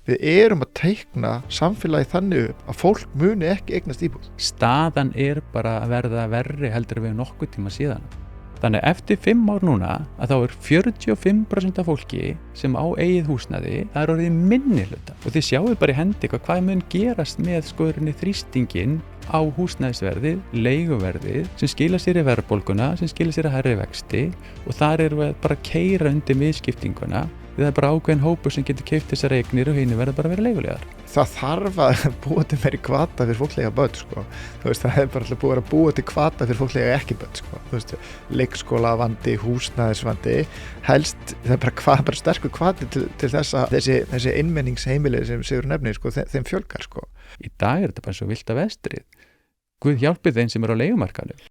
Við erum að teikna samfélagi þannig upp að fólk muni ekki eignast íbúð. Staðan bara að verða verri heldur við nokkuð tíma síðan. Þannig eftir 5 ár núna að þá 45% af fólki sem á eigið húsnæði, það orðið minnihluta. Og þið sjáu bara í hendi hvað mun gerast með þrýstingin á húsnæðisverðið, leiguverðið sem skila sér í verðbólguna, sem skila sér í hærri vexti og þar erum við bara að keyra undir misskiptinguna. Það bara ákveðin hópur sem getur keypt þessar eignir og hinu verða bara að vera leigulegar. Það þarf að búa til meiri hvata fyrir fólklega börn, sko. Þú veist, það bara alltaf búið að búa til hvata fyrir fólklega ekki börn, sko. Þú veist, leikskólavandi, húsnæðisvandi, helst, það bara sterkur hvati til þess að þessi innmenningsheimili sem Sigurður nefnir, sko, þeim fjölgar, sko. Í dag þetta bara svo villt af vestrið. Guð hjálpi þeim sem á leigumarkaðnum.